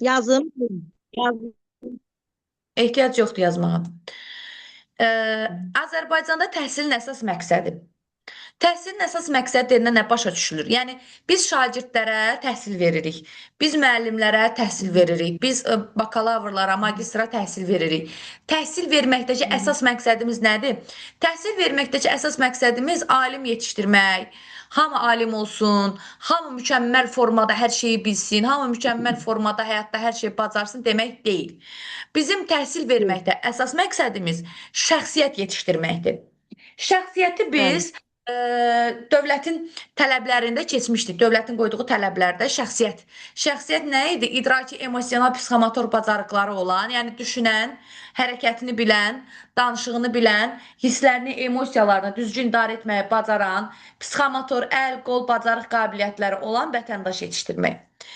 Yazım. Yazım. Ehtiyac yoxdur yazmağa. Ə, Azərbaycanda təhsilin əsas məqsədi. Təhsilin əsas məqsədi deyilən nə başa düşülür? Yəni biz şagirdlərə təhsil veririk. Biz müəllimlərə təhsil veririk. Biz bakalavrlara, magistra təhsil veririk. Təhsil verməkdəki əsas məqsədimiz nədir? Təhsil verməkdəki əsas məqsədimiz alim yetişdirmək. Hamı alim olsun, hamı mükəmməl formada hər şeyi bilsin, hamı mükəmməl formada həyatda hər şeyi bacarsın demək deyil. Bizim təhsil verməkdə əsas məqsədimiz şəxsiyyət yetişdirməkdir. Şəxsiyyəti Bəli. biz dövlətin tələblərində keçmişdik. Dövlətin qoyduğu tələblərdə şəxsiyyət. Şəxsiyyət nə idi? İdraki, emosional, psixomotor bacarıqları olan, yəni düşünən, hərəkətini bilən, danışığını bilən, hisslərini, emosiyalarını düzgün idarə etməyi bacaran, psixomotor, əl, qol, bacarıq qabiliyyətləri olan vətəndaş yetişdirmək.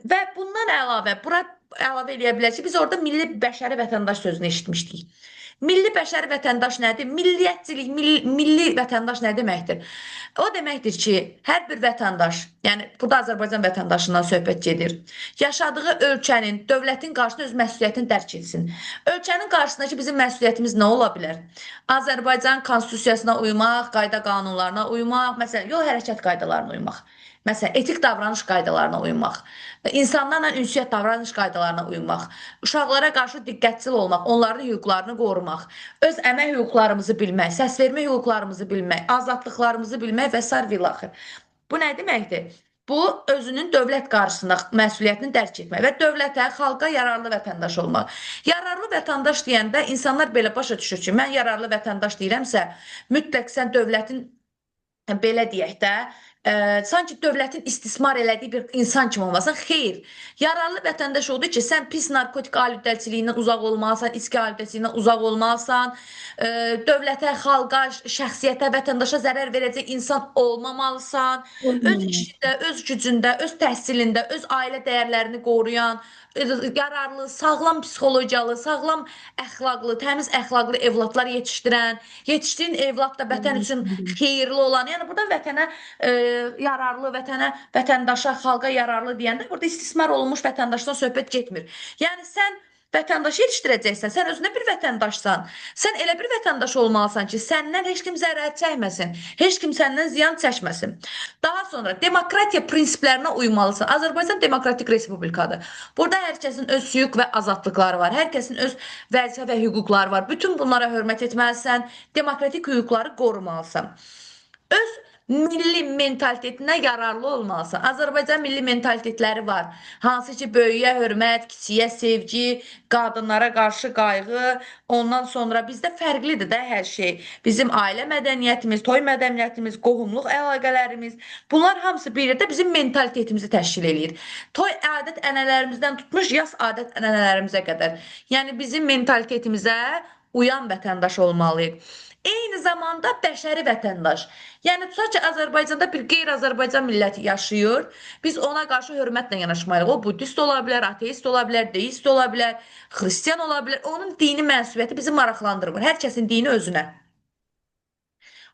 Və bundan əlavə, bura əlavə eləyə bilərsiniz. Biz orada milli bəşəri vətəndaş sözünü eşitmişdik. Milli bəşəri vətəndaş nədir? Milliyyətçilik, milli vətəndaş nə deməkdir? O deməkdir ki, hər bir vətəndaş, yəni burada Azərbaycan vətəndaşından söhbət gedir. Yaşadığı ölkənin, dövlətin qarşısında öz məsuliyyətini dərk etsin. Ölkənin qarşısındakı bizim məsuliyyətimiz nə ola bilər? Azərbaycan konstitusiyasına uymaq, qayda qanunlarına uymaq, məsələn, yol hərəkət qaydalarına uymaq. Məsələn, etik davranış qaydalarına uymaq, insanlarla ünsiyyət davranış qaydalarına uymaq, uşaqlara qarşı diqqətli olmaq, onların hüquqlarını qorumaq, öz əmək hüquqlarımızı bilmək, səsvermə hüquqlarımızı bilmək, azadlıqlarımızı bilmək və sair və ilaxır. Bu nə deməkdir? Bu, özünün dövlət qarşısında məsuliyyətini dərk etmək və dövlətə, xalqa yararlı vətəndaş olmaq. Yararlı vətəndaş deyəndə insanlar belə başa düşür ki, mən yararlı vətəndaş deyirəmsə, mütləq sən dövlətin belə deyək də, sanki dövlətin istismar elədiyi bir insan kimi olmasan, xeyr. Yararlı vətəndaş oldu ki, sən pis narkotik alüdəçiliyindən uzaq olmalısan, içki alüdəçiliyindən uzaq olmalısan, dövlətə, xalqa, şəxsiyyətə, vətəndaşa zərər verəcək insan olmamalısan, öz Olmamalı. işində, öz gücündə, öz təhsilində, öz ailə dəyərlərini qoruyan, yararlı, sağlam psixologiyalı, sağlam əxlaqlı, təmiz əxlaqlı evladlar yetişdirən, yetişdiyin evlad da vətən üçün xeyirli olan, yəni burada vətənə yararlı, vətəndaşa, xalqa yararlı deyəndə burada istismar olunmuş vətəndaşdan söhbət getmir. Yəni sən vətəndaşı yetişdirəcəksən, sən özünə bir vətəndaşsan. Sən elə bir vətəndaş olmalısan ki, səndən heç kim zərər çəkməsin, heç kim səndən ziyan çəkməsin. Daha sonra demokratiya prinsiplərinə uymalısan. Azərbaycan demokratik respublikadır. Burada hər kəsin öz hüquq və azadlıqları var. Hər kəsin öz vəzifə və hüquqları var. Bütün bunlara hörmət etməlisən, demokratik hüquqları qorumalısan. Öz milli mentalitetinə yararlı olmalısan. Azərbaycan milli mentalitetləri var. Hansı ki, böyüyə hörmət, kiçiyə sevgi, qadınlara qarşı qayğı, ondan sonra bizdə fərqlidir də hər şey. Bizim ailə mədəniyyətimiz, toy mədəniyyətimiz, qohumluq əlaqələrimiz, bunlar hamısı bir yerdə bizim mentalitetimizi təşkil eləyir. Toy adət-ənənələrimizdən tutmuş yas adət-ənənələrimizə qədər. Yəni bizim mentalitetimizə uyan vətəndaş olmalıyıq. Eyni zamanda bəşəri vətəndaş. Yəni tutaq ki, Azərbaycanda bir qeyri-Azərbaycan milləti yaşayır. Biz ona qarşı hörmətlə yanaşmalıyıq. O buddist ola bilər, ateist ola bilər, deist ola bilər, xristian ola bilər. Onun dini mənsubiyyəti bizi maraqlandırmır. Hər kəsin dini özünə.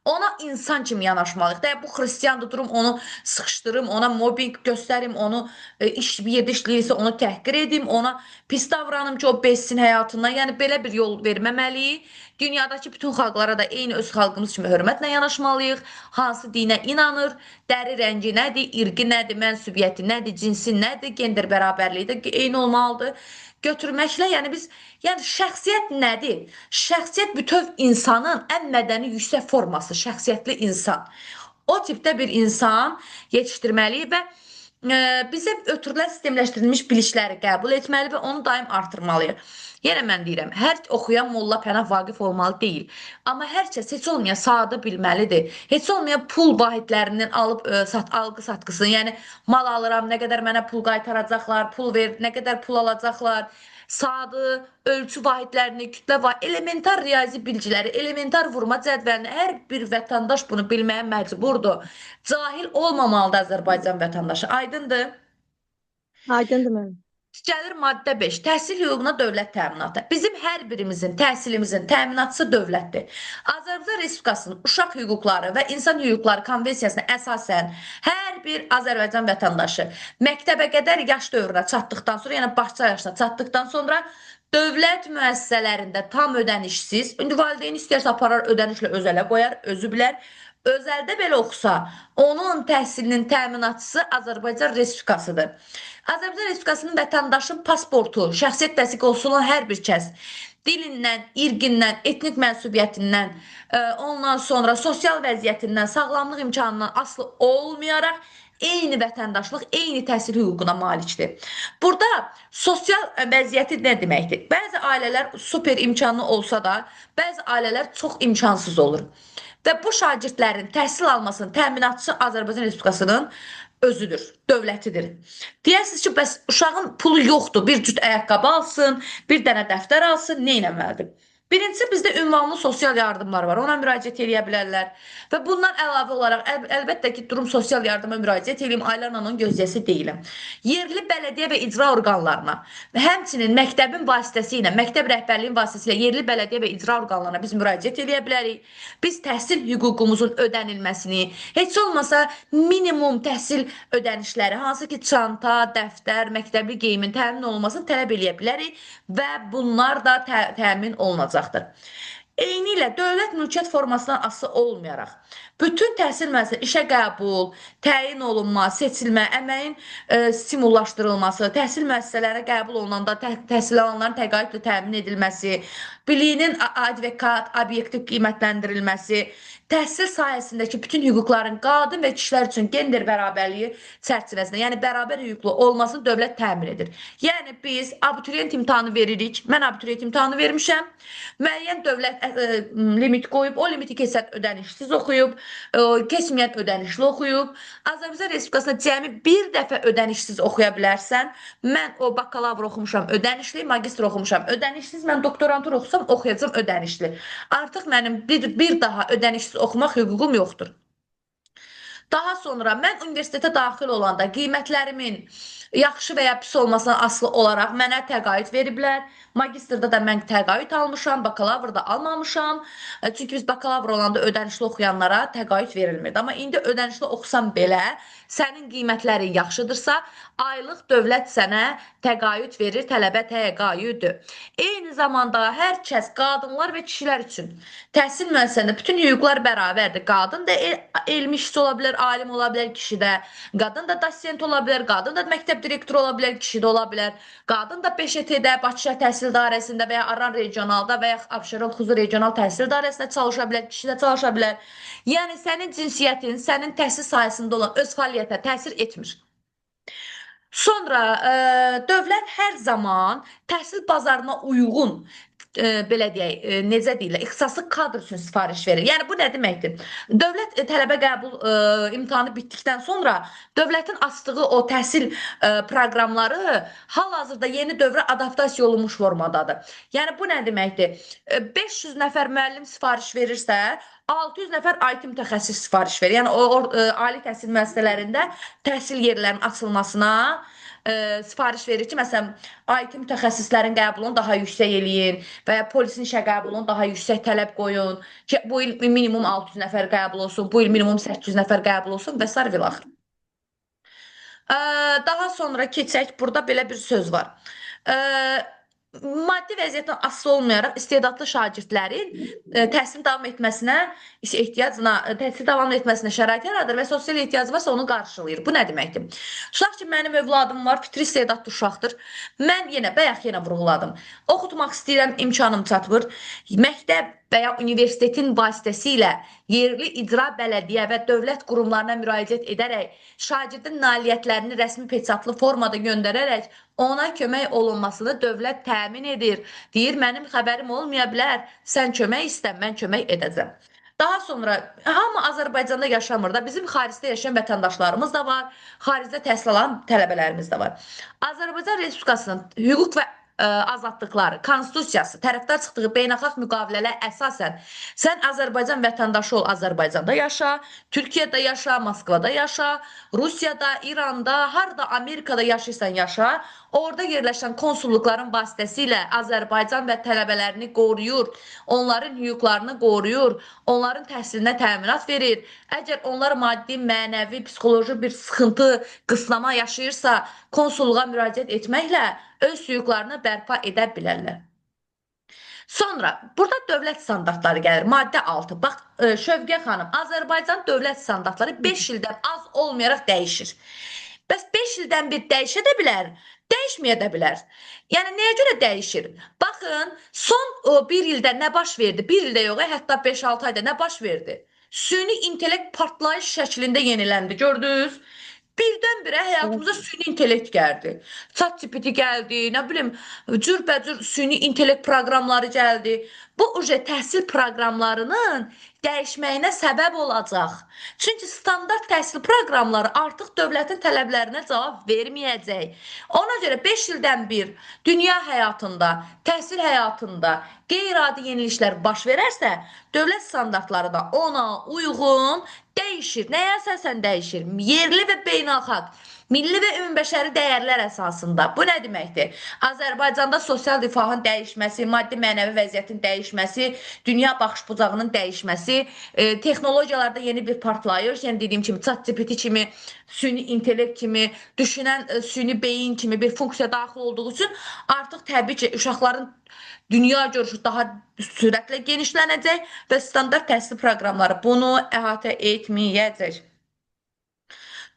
Ona insan kimi yanaşmalıyıq. Da bu xristiandır, durum onu sıxışdırım, ona mobbinq göstərim, onu iş bir yerdə işləyirsə onu təhqir edim, ona pis davranım ki, o bezsin həyatından. Yəni belə bir yol verməməliyik. Dünyadakı bütün xalqlara da eyni öz xalqımız kimi hörmətlə yanaşmalıyıq. Hansı dinə inanır, dəri rəngi nədir, irqi nədir, mənsubiyyəti nədir, cinsi nədir, gender bərabərliyi də eyni olmalıdır. Götürməklə, yəni biz, yəni şəxsiyyət nədir? Şəxsiyyət bütöv insanın ən mədəni yüksək forması, şəxsiyyətli insan. O tipdə bir insan yetişdirməliyik və bizə ötürülən sistemləşdirilmiş bilikləri qəbul etməli və onu daim artırmalıyıq. Yenə mən deyirəm, hər oxuyan Molla Pənah Vaqif olmalı deyil. Amma hər kəs heç olmayan sadə bilməlidir. Heç olmayan pul vahidlərindən alıb alqı-satqısını, yəni mal alıram, nə qədər mənə pul qaytaracaqlar, pul ver, nə qədər pul alacaqlar, sadə ölçü vahidlərini, kütlə elementar riyazi bilgiləri, elementar vurma cədvəlini hər bir vətəndaş bunu bilməyə məcburdur. Cahil olmamalıdır Azərbaycan vətəndaşı. Aydındır? Aydındır müəllim. Gəlir maddə 5. Təhsil hüququna dövlət təminatı. Bizim hər birimizin təhsilimizin təminatçısı dövlətdir. Azərbaycan Respublikasının Uşaq Hüquqları və İnsan Hüquqları Konvensiyasına əsasən hər bir Azərbaycan vətəndaşı məktəbə qədər yaş dövrünə çatdıqdan sonra, yəni bağça yaşına çatdıqdan sonra dövlət müəssisələrində tam ödənişsiz, indi valideyn istəyirsə aparar ödənişlə özələ qoyar, özü bilər. Özəldə belə oxusa, onun təhsilinin təminatçısı Azərbaycan Respublikasıdır. Azərbaycan Respublikasının vətəndaşın pasportu, şəxsiyyət vəsiqəsi olan hər bir kəs dilindən, irqindən, etnik mənsubiyyətindən, ondan sonra sosial vəziyyətindən, sağlamlıq imkanından asılı olmayaraq eyni vətəndaşlıq, eyni təhsil hüququna malikdir. Burada sosial vəziyyəti nə deməkdir? Bəzi ailələr super imkanlı olsa da, bəzi ailələr çox imkansız olur. Və bu şagirdlərin təhsil almasının təminatçısı Azərbaycan Respublikasının özüdür, dövlətidir. Deyərsiniz ki, bəs uşağın pulu yoxdur, bir cüt ayaqqabı alsın, bir dənə dəftər alsın, nə etməlidir? Birincisi, bizdə ünvanlı sosial yardımlar var, ona müraciət edə bilərlər. Və bundan əlavə olaraq, əlbəttə ki, durum sosial yardıma müraciət edeyim, aylarla onun gözləyəsi deyiləm. Yerli bələdiyyə və icra orqanlarına və həmçinin məktəbin vasitəsilə, məktəb rəhbərliyin vasitəsilə yerli bələdiyyə və icra orqanlarına biz müraciət edə bilərik. Biz təhsil hüququmuzun ödənilməsini, heç olmasa minimum təhsil ödənişləri, hansı ki, çanta, dəftər, məktəbli geyimin təmin olunmasını tələb edə bilərik və bunlar da təmin olunacaqdır. Eynilə dövlət mülkiyyət formasından asılı olmayaraq, bütün təhsil müəssisələri işə qəbul, təyin olunma, seçilmə, əməyin stimullaşdırılması, təhsil müəssisələrə qəbul olunanda təhsil alanların təqaüdlə təmin edilməsi, biliyinin advokat, obyektiv qiymətləndirilməsi, təhsil sahəsindəki bütün hüquqların qadın və kişilər üçün gender bərabərliyi çərçivəsində, yəni bərabər hüquqlu olmasını dövlət təmin edir. Yəni biz abituriyent imtahanı veririk, mən abituriyent imtahanı vermişəm, müəyyən dövlət limit qoyub, o limiti keçən ödənişsiz oxuyub, keçməyən ödənişli oxuyub. Azərbaycan Respublikasında cəmi bir dəfə ödənişsiz oxuya bilərsən. Mən o bakalavr oxumuşam ödənişli, magistr oxumuşam ödənişsiz, mən doktorantur oxusam oxuyacam ödənişli. Artıq mənim bir daha ödənişsiz oxumaq hüququm yoxdur. Daha sonra mən universitetə daxil olanda qiymətlərimin yaxşı və ya pis olmasına asılı olaraq mənə təqaüd veriblər. Magistrda da mən təqaüd almışam, bakalavrda almamışam. Çünki biz bakalavr olanda ödənişli oxuyanlara təqaüd verilmirdi. Amma indi ödənişli oxusan belə, sənin qiymətlərin yaxşıdırsa, aylıq dövlət sənə təqaüd verir, tələbə təqaüdü. Eyni zamanda hər kəs, qadınlar və kişilər üçün təhsil müəssisəsində bütün hüquqlar bərabərdir. Qadın da elmi işçi ola bilər, alim ola bilər, kişi də. Qadın da dosent ola bilər, qadın da məktəb direktoru ola bilər, kişi də ola bilər. Qadın da PŞT-də, Bakı Şəhər Təhsil Dairəsində və ya Aran regionalda və ya Abşeron Xuzur regional təhsil dairəsində çalışa bilər, kişi də çalışa bilər. Yəni sənin cinsiyyətin, sənin təhsil sahəsində olan öz fəaliyyətə təsir etmir. Sonra dövlət hər zaman təhsil bazarına uyğun belə deyək, necə deyirlər, ixtisaslı kadr üçün sifariş verir. Yəni bu nə deməkdir? Dövlət tələbə qəbul imtahanı bitdikdən sonra dövlətin açdığı o təhsil proqramları hal-hazırda yeni dövrə adaptasiya olunmuş formadadır. Yəni bu nə deməkdir? 500 nəfər müəllim sifariş verirsə, 600 nəfər IT mütəxəssis sifariş verir. Yəni o ali təhsil müəssisələrində təhsil yerlərinin açılmasına sifariş verir ki, məsələn, IT mütəxəssislərin qəbulunu daha yüksək eləyin və ya polisin işə qəbulunu daha yüksək tələb qoyun ki, bu il minimum 600 nəfər qəbul olsun, bu il minimum 800 nəfər qəbul olsun və s. və axır. Daha sonra keçək, burada belə bir söz var. Maddi vəziyyətdən asılı olmayaraq istedadlı şagirdlərin təhsil davam etməsinə təhsil davam etməsinə şərait yaradır və sosial ehtiyacı varsa onu qarşılayır. Bu nə deməkdir? Uşaq ki, mənim övladım var, fitri istedadlı uşaqdır. Mən bayaq yenə vurğuladım. Oxutmaq istəyirəm, imkanım çatmır. Məktəb və ya universitetin vasitəsilə yerli icra bələdiyyə və dövlət qurumlarına müraciət edərək, şagirdin nailiyyətlərini rəsmi peçatlı formada göndərərək ona kömək olunmasını dövlət təmin edir. Deyir, mənim xəbərim olmaya bilər, sən kömək istə, mən kömək edəcəm. Daha sonra, hamı Azərbaycanda yaşamır da, bizim xaricdə yaşayan vətəndaşlarımız da var, xaricdə təhsil alan tələbələrimiz də var. Azərbaycan Respublikasının hüquq və azadlıqları, konstitusiyası, tərəfdar çıxdığı beynəlxalq müqavilələrə əsasən sən Azərbaycan vətəndaşı ol, Azərbaycanda yaşa, Türkiyədə yaşa, Moskvada yaşa, Rusiyada, İranda, harda Amerikada yaşayırsan yaşa, orada yerləşən konsulluqların vasitəsilə Azərbaycan və tələbələrini qoruyur, onların hüquqlarını qoruyur, onların təhsilinə təminat verir. Əgər onlar maddi, mənəvi, psixoloji bir sıxıntı, qısnama yaşayırsa, konsulluğa müraciət etməklə öz hüquqlarını bərpa edə bilərlər. Sonra burada dövlət standartları gəlir. Maddə 6. Bax, Şövqə xanım, Azərbaycan dövlət standartları 5 ildən az olmayaraq dəyişir. Bəs 5 ildən bir dəyişə də bilər, dəyişməyə də bilər. Yəni nəyə görə dəyişir? Baxın, son bir ildə nə baş verdi? Bir ildə yox, hətta 5-6 ayda nə baş verdi? Süni intellekt partlayış şəklində yeniləndi, gördünüz? Birdən-birə həyatımıza süni intellekt gəldi. ChatGPT gəldi, nə bilim, cürbəcür süni intellekt proqramları gəldi. Bu təhsil proqramlarının dəyişməyinə səbəb olacaq. Çünki standart təhsil proqramları artıq dövlətin tələblərinə cavab verməyəcək. Ona görə 5 ildən bir dünya həyatında, təhsil həyatında qeyri-adi yeniliklər baş verərsə, dövlət standartları da ona uyğun dəyişir. Nəyə əsasən dəyişir? Yerli və beynəlxalq, milli və ümumbəşəri dəyərlər əsasında. Bu nə deməkdir? Azərbaycanda sosial rifahın dəyişməsi, maddi-mənəvi vəziyyətin dəyişməsi, dünya baxış bucağının dəyişməsi, texnologiyalarda yeni bir partlayış, yəni dediyim kimi ChatGPT kimi, süni intellekt kimi, düşünən süni beyin kimi bir funksiya daxil olduğu üçün artıq təbii ki, uşaqların dünya görüşü daha sürətlə genişlənəcək və standart təhsil proqramları bunu əhatə etməyəcək.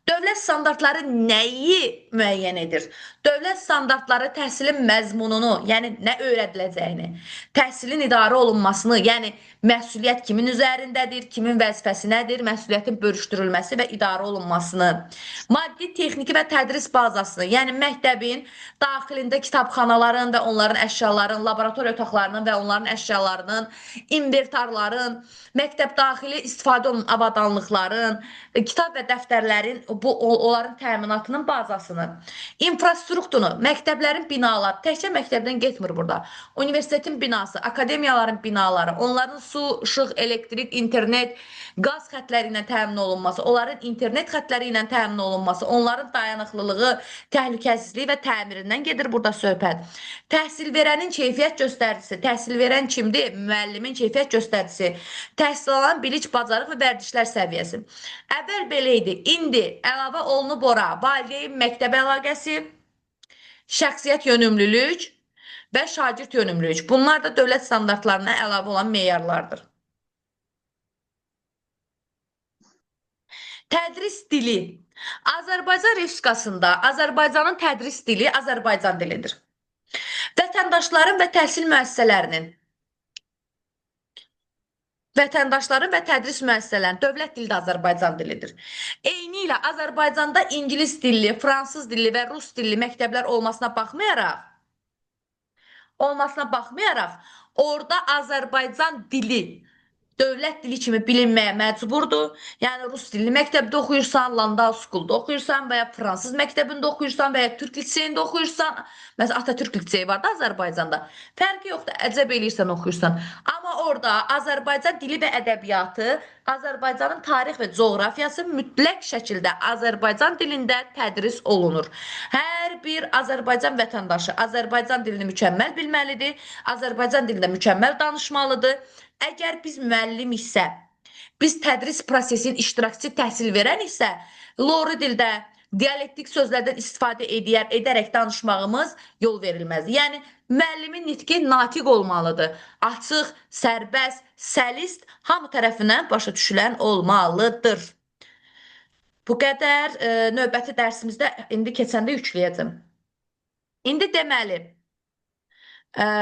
Dövlət standartları nəyi müəyyən edir? Dövlət standartları təhsilin məzmununu, yəni nə öyrədiləcəyini, təhsilin idarə olunmasını, yəni məsuliyyət kimin üzərindədir, kimin vəzifəsi nədir, məsuliyyətin bölüşdürülməsi və idarə olunmasını, maddi, texniki və tədris bazasını, yəni məktəbin daxilində kitabxanaların və onların əşyaların, laboratoriya otaqlarının və onların əşyalarının, inventarların, məktəb daxili istifadə olunan avadanlıqların, kitab və dəftərlərin onların təminatının bazasını, infrastrukturunu, məktəblərin binaları, təkcə məktəbdən getmir burada. Universitetin binası, akademiyaların binaları, onların su, işıq, elektrik, internet, qaz xətləri ilə təmin olunması, onların internet xətləri ilə təmin olunması, onların dayanıqlılığı, təhlükəsizliyi və təmirindən gedir burada söhbət. Təhsil verənin keyfiyyət göstəricisi, təhsil verən kimdir? Müəllimin keyfiyyət göstəricisi, təhsil alan bilic, bacarıq və vərdişlər səviyyəsi. Əvvəl belə idi, indi əlavə olunub ora valideyn məktəb əlaqəsi, şəxsiyyət yönümlülük və şagird yönümlülük. Bunlar da dövlət standartlarına əlavə olan meyarlardır. Tədris dili. Azərbaycan Respublikasında Azərbaycanın tədris dili Azərbaycan dilidir. Vətəndaşların və təhsil müəssisələrinin və tədris müəssisələrinin dövlət dili də Azərbaycan dilidir. Eyni ilə Azərbaycanda ingilis dilli, fransız dilli və rus dilli məktəblər olmasına baxmayaraq, orada Azərbaycan dili dövlət dili kimi bilinməyə məcburdur. Yəni, rus dilli məktəbdə oxuyursan, Landau School'da oxuyursan və ya fransız məktəbində oxuyursan və ya türk liseyində oxuyursan. Məsələn, Atatürk liseyi var da Azərbaycanda. Fərqi yoxdur, əcəb eləyirsən, oxuyursan. Amma orada Azərbaycan dili və ədəbiyyatı, Azərbaycanın tarix və coğrafiyası mütləq şəkildə Azərbaycan dilində tədris olunur. Hər bir Azərbaycan vətəndaşı Azərbaycan dilini mükəmməl bilməlidir, Azərbaycan dilində mükəmməl danışmalıdır. Əgər biz müəllim isə, biz tədris prosesinin iştirakçı təhsil verən isə, lori dildə, dialektik sözlərdən istifadə edərək danışmağımız yol verilməzdir. Yəni, müəllimin nitqi natiq olmalıdır. Açıq, sərbəst, səlist, hamı tərəfindən başa düşülən olmalıdır. Bu qədər növbəti dərsimizdə indi keçəndə yükləyəcəm. İndi deməli,